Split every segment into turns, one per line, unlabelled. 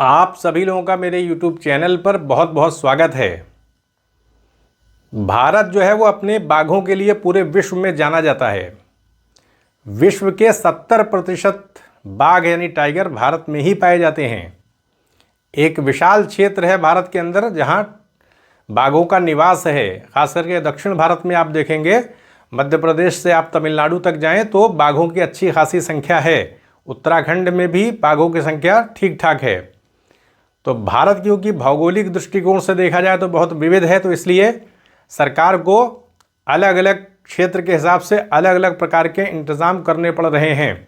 आप सभी लोगों का मेरे YouTube चैनल पर बहुत बहुत स्वागत है। भारत जो है वो अपने बाघों के लिए पूरे विश्व में जाना जाता है। विश्व के 70% बाघ यानी टाइगर भारत में ही पाए जाते हैं। एक विशाल क्षेत्र है भारत के अंदर जहां बाघों का निवास है। खास करके दक्षिण भारत में आप देखेंगे, मध्य प्रदेश से आप तमिलनाडु तक जाएं तो बाघों की अच्छी खासी संख्या है। उत्तराखंड में भी बाघों की संख्या ठीक ठाक है। तो भारत क्योंकि भौगोलिक दृष्टिकोण से देखा जाए तो बहुत विविध है, तो इसलिए सरकार को अलग अलग क्षेत्र के हिसाब से अलग अलग प्रकार के इंतज़ाम करने पड़ रहे हैं।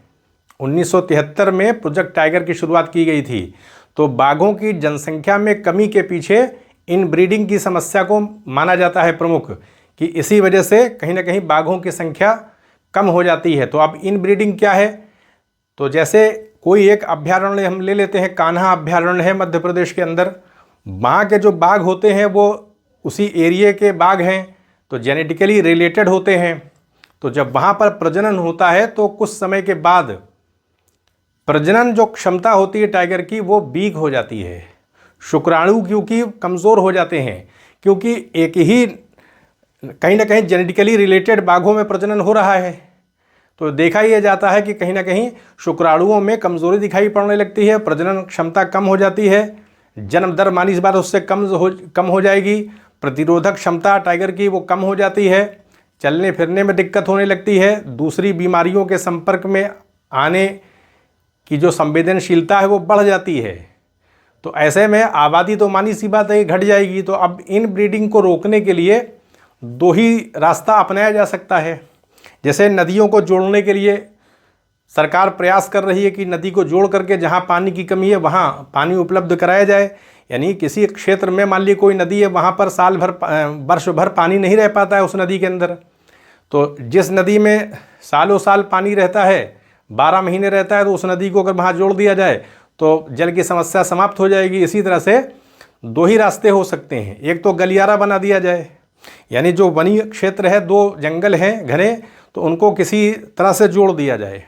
1973 में प्रोजेक्ट टाइगर की शुरुआत की गई थी। तो बाघों की जनसंख्या में कमी के पीछे इन ब्रीडिंग की समस्या को माना जाता है प्रमुख, कि इसी वजह से कहीं ना कहीं बाघों की संख्या कम हो जाती है। तो अब इन ब्रीडिंग क्या है, तो जैसे कोई एक अभ्यारण्य हम ले लेते हैं, कान्हा अभ्यारण्य है मध्य प्रदेश के अंदर। वहाँ के जो बाघ होते हैं वो उसी एरिया के बाघ हैं, तो जेनेटिकली रिलेटेड होते हैं। तो जब वहाँ पर प्रजनन होता है तो कुछ समय के बाद प्रजनन जो क्षमता होती है टाइगर की वो वीक हो जाती है। शुक्राणु क्योंकि कमज़ोर हो जाते हैं, क्योंकि एक ही कहीं ना कहीं जेनेटिकली रिलेटेड बाघों में प्रजनन हो रहा है। तो देखा यह जाता है कि कहीं ना कहीं शुक्राणुओं में कमज़ोरी दिखाई पड़ने लगती है, प्रजनन क्षमता कम हो जाती है, जन्म दर मानी इस बार उससे कम हो जाएगी, प्रतिरोधक क्षमता टाइगर की वो कम हो जाती है, चलने फिरने में दिक्कत होने लगती है, दूसरी बीमारियों के संपर्क में आने की जो संवेदनशीलता है वो बढ़ जाती है। तो ऐसे में आबादी तो मानी सी बात है घट जाएगी। तो अब इन ब्रीडिंग को रोकने के लिए दो ही रास्ता अपनाया जा सकता है। जैसे नदियों को जोड़ने के लिए सरकार प्रयास कर रही है कि नदी को जोड़ करके जहाँ पानी की कमी है वहाँ पानी उपलब्ध कराया जाए। यानी किसी क्षेत्र में मान ली कोई नदी है, वहाँ पर साल भर वर्ष भर पानी नहीं रह पाता है उस नदी के अंदर। तो जिस नदी में सालों साल पानी रहता है, 12 महीने रहता है, तो उस नदी को अगर वहाँ जोड़ दिया जाए तो जल की समस्या समाप्त हो जाएगी। इसी तरह से दो ही रास्ते हो सकते हैं। एक तो गलियारा बना दिया जाए, यानी जो वनीय क्षेत्र है, दो जंगल हैं घने, तो उनको किसी तरह से जोड़ दिया जाए।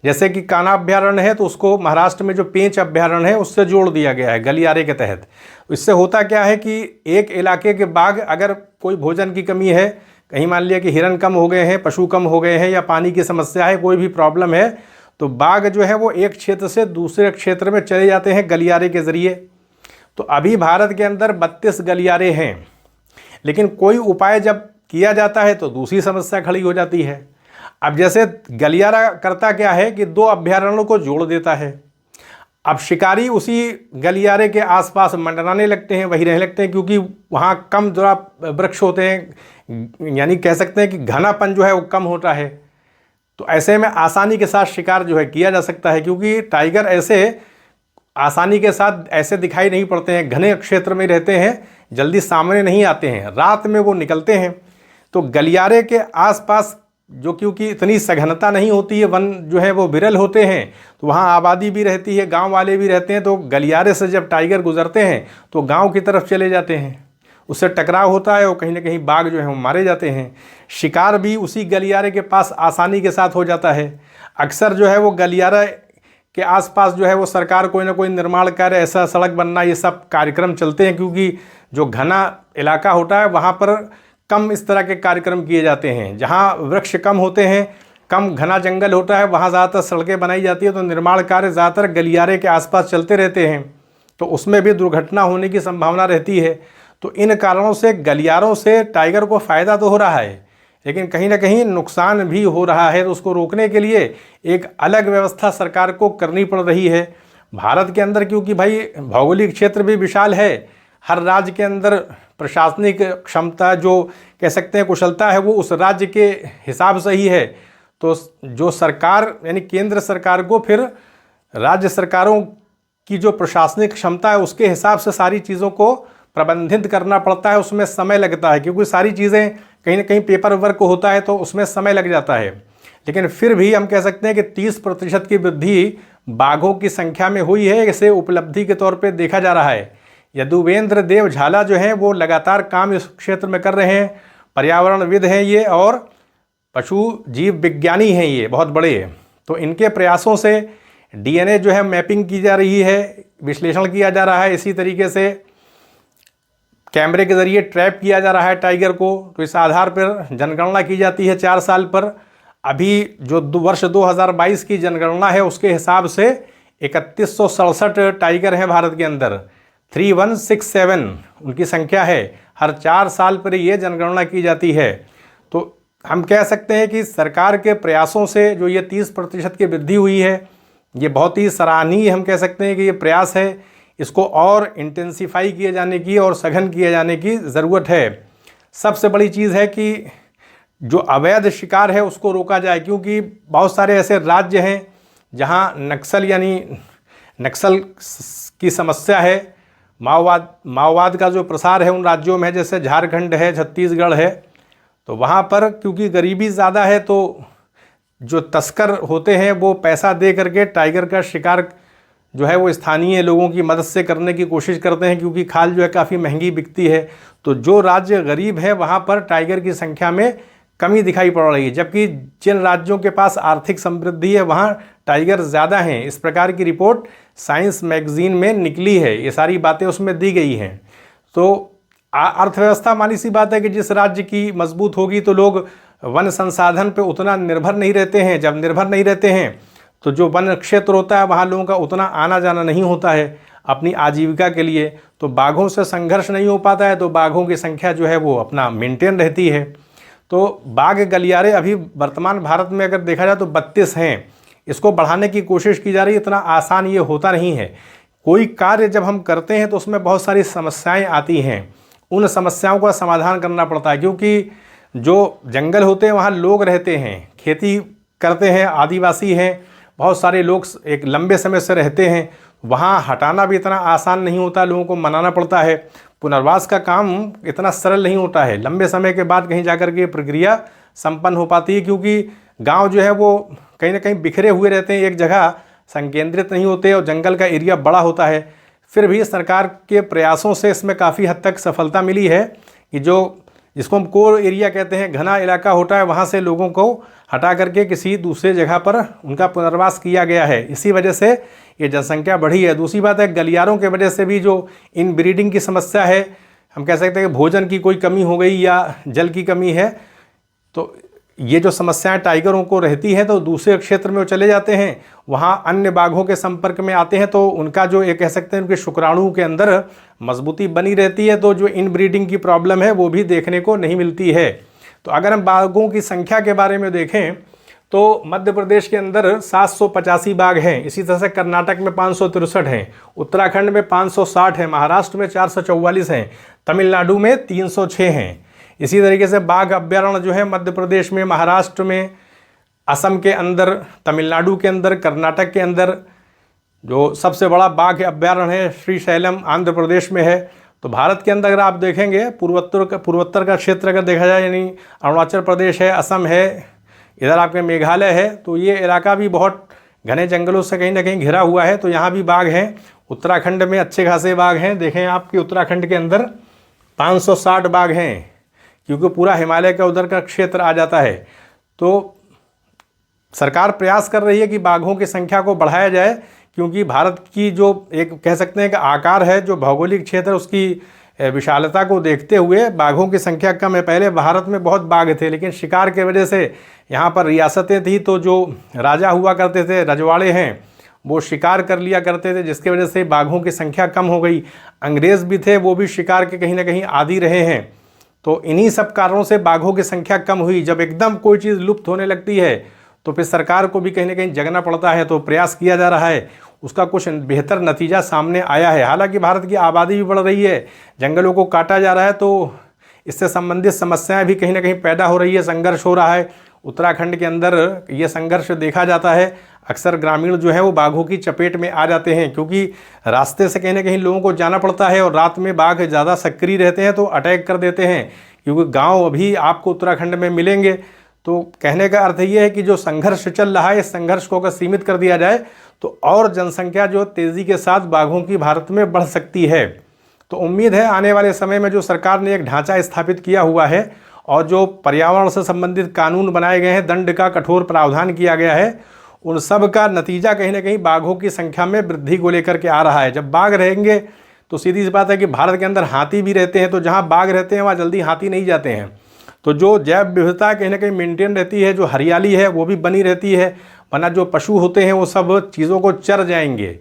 जैसे कि कान्हा अभ्यारण्य है तो उसको महाराष्ट्र में जो पेंच अभ्यारण्य है उससे जोड़ दिया गया है गलियारे के तहत। इससे होता क्या है कि एक इलाके के बाघ, अगर कोई भोजन की कमी है, कहीं मान लिया कि हिरन कम हो गए हैं, पशु कम हो गए हैं, या पानी की समस्या है, कोई भी प्रॉब्लम है, तो बाघ जो है वो एक क्षेत्र से दूसरे क्षेत्र में चले जाते हैं गलियारे के ज़रिए। तो अभी भारत के अंदर 32 गलियारे हैं, लेकिन कोई उपाय जब किया जाता है तो दूसरी समस्या खड़ी हो जाती है। अब जैसे गलियारा करता क्या है कि दो अभ्यारण्यों को जोड़ देता है। अब शिकारी उसी गलियारे के आसपास मंडराने लगते हैं, वहीं रहने लगते हैं, क्योंकि वहाँ कम जरा वृक्ष होते हैं, यानी कह सकते हैं कि घनापन जो है वो कम होता है। तो ऐसे में आसानी के साथ शिकार जो है किया जा सकता है, क्योंकि टाइगर ऐसे आसानी के साथ ऐसे दिखाई नहीं पड़ते हैं, घने क्षेत्र में रहते हैं, जल्दी सामने नहीं आते हैं, रात में वो निकलते हैं। तो गलियारे के आसपास जो क्योंकि इतनी सघनता नहीं होती है, वन जो है वो विरल होते हैं, तो वहाँ आबादी भी रहती है, गांव वाले भी रहते हैं। तो गलियारे से जब टाइगर गुजरते हैं तो गांव की तरफ चले जाते हैं, उससे टकराव होता है और कहीं ना कहीं बाघ जो है वो मारे जाते हैं। शिकार भी उसी गलियारे के पास आसानी के साथ हो जाता है। अक्सर जो है वो गलियारा के आसपास जो है वो सरकार कोई ना कोई निर्माण कार्य, ऐसा सड़क बनना, ये सब कार्यक्रम चलते हैं, क्योंकि जो घना इलाका होता है वहाँ पर कम इस तरह के कार्यक्रम किए जाते हैं। जहाँ वृक्ष कम होते हैं, कम घना जंगल होता है, वहाँ ज़्यादातर सड़कें बनाई जाती है, तो निर्माण कार्य ज़्यादातर गलियारे के आसपास चलते रहते हैं, तो उसमें भी दुर्घटना होने की संभावना रहती है। तो इन कारणों से गलियारों से टाइगर को फ़ायदा तो हो रहा है, लेकिन कहीं ना कहीं नुकसान भी हो रहा है। तो उसको रोकने के लिए एक अलग व्यवस्था सरकार को करनी पड़ रही है। भारत के अंदर क्योंकि भाई भौगोलिक क्षेत्र भी विशाल है, हर राज्य के अंदर प्रशासनिक क्षमता, जो कह सकते हैं कुशलता है, वो उस राज्य के हिसाब से ही है। तो जो सरकार यानी केंद्र सरकार को फिर राज्य सरकारों की जो प्रशासनिक क्षमता है उसके हिसाब से सारी चीज़ों को प्रबंधित करना पड़ता है। उसमें समय लगता है, क्योंकि सारी चीज़ें कहीं ना कहीं पेपर वर्क होता है, तो उसमें समय लग जाता है। लेकिन फिर भी हम कह सकते हैं कि 30% की वृद्धि बाघों की संख्या में हुई है। इसे उपलब्धि के तौर पे देखा जा रहा है। यदुवेंद्र देव झाला जो हैं वो लगातार काम इस क्षेत्र में कर रहे हैं, पर्यावरणविद हैं ये और पशु जीव विज्ञानी हैं ये बहुत बड़े। तो इनके प्रयासों से DNA जो है मैपिंग की जा रही है, विश्लेषण किया जा रहा है, इसी तरीके से कैमरे के ज़रिए ट्रैप किया जा रहा है टाइगर को। तो इस आधार पर जनगणना की जाती है 4 साल पर। अभी जो वर्ष 2022 की जनगणना है उसके हिसाब से 3167 टाइगर हैं भारत के अंदर, 3167 उनकी संख्या है। हर 4 साल पर ये जनगणना की जाती है। तो हम कह सकते हैं कि सरकार के प्रयासों से जो ये 30% की वृद्धि हुई है, ये बहुत ही सराहनीय हम कह सकते हैं कि ये प्रयास है। इसको और इंटेंसिफाई किए जाने की और सघन किए जाने की ज़रूरत है। सबसे बड़ी चीज़ है कि जो अवैध शिकार है उसको रोका जाए, क्योंकि बहुत सारे ऐसे राज्य हैं जहां नक्सल की समस्या है, माओवाद का जो प्रसार है उन राज्यों में है, जैसे झारखंड है, छत्तीसगढ़ है। तो वहाँ पर क्योंकि गरीबी ज़्यादा है तो जो तस्कर होते हैं वो पैसा दे करके टाइगर का शिकार जो है वो स्थानीय लोगों की मदद से करने की कोशिश करते हैं, क्योंकि खाल जो है काफ़ी महंगी बिकती है। तो जो राज्य गरीब है वहाँ पर टाइगर की संख्या में कमी दिखाई पड़ रही है, जबकि जिन राज्यों के पास आर्थिक समृद्धि है वहाँ टाइगर ज़्यादा हैं। इस प्रकार की रिपोर्ट साइंस मैगजीन में निकली है, ये सारी बातें उसमें दी गई हैं। तो अर्थव्यवस्था मानी सी बात है कि जिस राज्य की मजबूत होगी तो लोग वन संसाधन पे उतना निर्भर नहीं रहते हैं। जब निर्भर नहीं रहते हैं तो जो वन क्षेत्र होता है वहाँ लोगों का उतना आना जाना नहीं होता है अपनी आजीविका के लिए। तो बाघों से संघर्ष नहीं हो पाता है, तो बाघों की संख्या जो है वो अपना मेंटेन रहती है। तो बाघ गलियारे अभी वर्तमान भारत में अगर देखा जाए तो 32 हैं। इसको बढ़ाने की कोशिश की जा रही है। इतना आसान ये होता नहीं है। कोई कार्य जब हम करते हैं तो उसमें बहुत सारी समस्याएं आती हैं, उन समस्याओं का समाधान करना पड़ता है, क्योंकि जो जंगल होते हैं वहाँ लोग रहते हैं, खेती करते हैं, आदिवासी हैं, बहुत सारे लोग एक लंबे समय से रहते हैं। वहाँ हटाना भी इतना आसान नहीं होता, लोगों को मनाना पड़ता है। पुनर्वास का काम इतना सरल नहीं होता है, लंबे समय के बाद कहीं जाकर के प्रक्रिया संपन्न हो पाती है, क्योंकि गांव जो है वो कहीं ना कहीं बिखरे हुए रहते हैं, एक जगह संकेंद्रित नहीं होते और जंगल का एरिया बड़ा होता है। फिर भी सरकार के प्रयासों से इसमें काफ़ी हद तक सफलता मिली है कि जिसको हम कोर एरिया कहते हैं, घना इलाका होता है, वहाँ से लोगों को हटा करके किसी दूसरे जगह पर उनका पुनर्वास किया गया है। इसी वजह से ये जनसंख्या बढ़ी है। दूसरी बात है, गलियारों के वजह से भी जो इन ब्रीडिंग की समस्या है, हम कह सकते हैं कि भोजन की कोई कमी हो गई या जल की कमी है, तो ये जो समस्याएं टाइगरों को रहती हैं तो दूसरे क्षेत्र में वो चले जाते हैं, वहाँ अन्य बाघों के संपर्क में आते हैं, तो उनका जो ये कह सकते हैं उनके शुक्राणु के अंदर मजबूती बनी रहती है। तो जो इन ब्रीडिंग की प्रॉब्लम है वो भी देखने को नहीं मिलती है। तो अगर हम बाघों की संख्या के बारे में देखें तो मध्य प्रदेश के अंदर 785 बाघ हैं, इसी तरह से कर्नाटक में 563 हैं, उत्तराखंड में 560 हैं, महाराष्ट्र में 444 हैं, तमिलनाडु में 306 हैं। इसी तरीके से बाघ अभ्यारण्य जो है मध्य प्रदेश में, महाराष्ट्र में, असम के अंदर, तमिलनाडु के अंदर, कर्नाटक के अंदर। जो सबसे बड़ा बाघ अभ्यारण्य है श्रीशैलम आंध्र प्रदेश में है। तो भारत के अंदर अगर आप देखेंगे पूर्वोत्तर का क्षेत्र अगर देखा जाए, यानी अरुणाचल प्रदेश है, असम है, इधर आपके मेघालय है, तो ये इलाका भी बहुत घने जंगलों से कहीं ना कहीं घिरा हुआ है। तो यहाँ भी बाघ हैं। उत्तराखंड में अच्छे खासे बाघ हैं। देखें आपके उत्तराखंड के अंदर 560 बाघ हैं, क्योंकि पूरा हिमालय का उधर का क्षेत्र आ जाता है। तो सरकार प्रयास कर रही है कि बाघों की संख्या को बढ़ाया जाए, क्योंकि भारत की जो एक कह सकते हैं कि आकार है, जो भौगोलिक क्षेत्र, उसकी विशालता को देखते हुए बाघों की संख्या कम है। पहले भारत में बहुत बाघ थे, लेकिन शिकार की वजह से यहाँ पर रियासतें थी, तो जो राजा हुआ करते थे, रजवाड़े हैं, वो शिकार कर लिया करते थे, जिसकी वजह से बाघों की संख्या कम हो गई। अंग्रेज़ भी थे, वो भी शिकार के कहीं ना कहीं आदी रहे हैं। तो इन्हीं सब कारणों से बाघों की संख्या कम हुई। जब एकदम कोई चीज़ लुप्त होने लगती है तो फिर सरकार को भी कहीं ना कहीं जगना पड़ता है। तो प्रयास किया जा रहा है, उसका कुछ बेहतर नतीजा सामने आया है। हालांकि भारत की आबादी भी बढ़ रही है, जंगलों को काटा जा रहा है, तो इससे संबंधित समस्याएं भी कहीं ना कहीं पैदा हो रही है, संघर्ष हो रहा है। उत्तराखंड के अंदर ये संघर्ष देखा जाता है। अक्सर ग्रामीण जो है वो बाघों की चपेट में आ जाते हैं, क्योंकि रास्ते से कहीं ना कहीं लोगों को जाना पड़ता है और रात में बाघ ज़्यादा सक्रिय रहते हैं तो अटैक कर देते हैं। क्योंकि गांव अभी आपको उत्तराखंड में मिलेंगे। तो कहने का अर्थ ये है कि जो संघर्ष चल रहा है, इस संघर्ष को अगर सीमित कर दिया जाए तो और जनसंख्या जो तेज़ी के साथ बाघों की भारत में बढ़ सकती है। तो उम्मीद है आने वाले समय में जो सरकार ने एक ढांचा स्थापित किया हुआ है और जो पर्यावरण से संबंधित कानून बनाए गए हैं, दंड का कठोर प्रावधान किया गया है, उन सब का नतीजा कहीं ना कहीं बाघों की संख्या में वृद्धि को लेकर के आ रहा है। जब बाघ रहेंगे तो सीधी सी बात है कि भारत के अंदर हाथी भी रहते हैं, तो जहाँ बाघ रहते हैं वहाँ जल्दी हाथी नहीं जाते हैं। तो जो जैव विविधता कहीं ना कहीं मेंटेन रहती है, जो हरियाली है वो भी बनी रहती है, वरना जो पशु होते हैं वो सब चीज़ों को चर जाएंगे।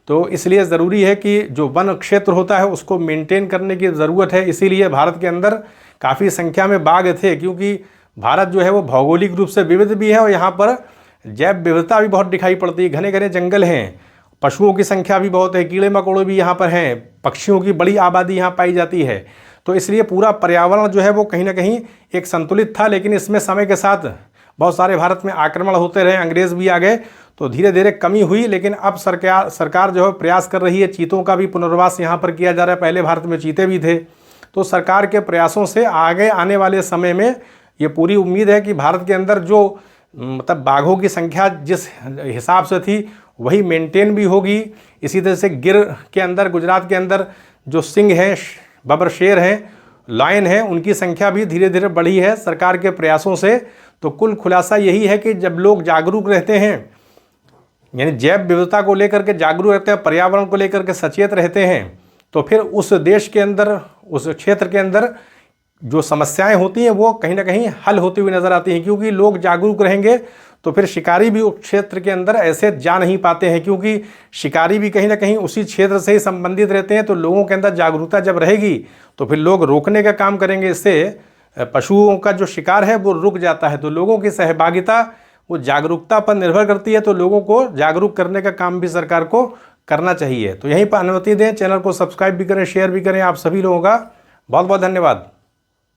तो इसलिए ज़रूरी है कि जो वन क्षेत्र होता है उसको मेंटेन करने की ज़रूरत है। इसीलिए भारत के अंदर काफ़ी संख्या में बाघ थे, क्योंकि भारत जो है वो भौगोलिक रूप से विविध भी है और यहाँ पर जैव विविधता भी बहुत दिखाई पड़ती है। घने घने जंगल हैं, पशुओं की संख्या भी बहुत है, कीड़े मकोड़े भी यहाँ पर हैं, पक्षियों की बड़ी आबादी यहाँ पाई जाती है। तो इसलिए पूरा पर्यावरण जो है वो कहीं ना कहीं एक संतुलित था। लेकिन इसमें समय के साथ बहुत सारे भारत में आक्रमण होते रहे, अंग्रेज़ भी आ गए, तो धीरे धीरे कमी हुई। लेकिन अब सरकार जो है प्रयास कर रही है, चीतों का भी पुनर्वास यहाँ पर किया जा रहा है। पहले भारत में चीते भी थे। तो सरकार के प्रयासों से आगे आने वाले समय में ये पूरी उम्मीद है कि भारत के अंदर जो मतलब बाघों की संख्या जिस हिसाब से थी वही मेंटेन भी होगी। इसी तरह से गिर के अंदर, गुजरात के अंदर जो सिंह हैं, बबर शेर हैं, लायन हैं, उनकी संख्या भी धीरे धीरे बढ़ी है सरकार के प्रयासों से। तो कुल खुलासा यही है कि जब लोग जागरूक रहते हैं, यानी जैव विविधता को लेकर के जागरूक रहते हैं, पर्यावरण को लेकर के सचेत रहते हैं, तो फिर उस देश के अंदर, उस क्षेत्र के अंदर जो समस्याएं होती हैं वो कहीं ना कहीं हल होती हुई नज़र आती हैं। क्योंकि लोग जागरूक रहेंगे तो फिर शिकारी भी उस क्षेत्र के अंदर ऐसे जा नहीं पाते हैं, क्योंकि शिकारी भी कहीं ना कहीं उसी क्षेत्र से ही संबंधित रहते हैं। तो लोगों के अंदर जागरूकता जब रहेगी तो फिर लोग रोकने का काम करेंगे। इससे पशुओं का जो शिकार है वो रुक जाता है। तो लोगों की सहभागिता वो जागरूकता पर निर्भर करती है। तो लोगों को जागरूक करने का काम भी सरकार को करना चाहिए। तो यहीं पर अनुमति दें, चैनल को सब्सक्राइब भी करें, शेयर भी करें। आप सभी लोगों का बहुत बहुत धन्यवाद।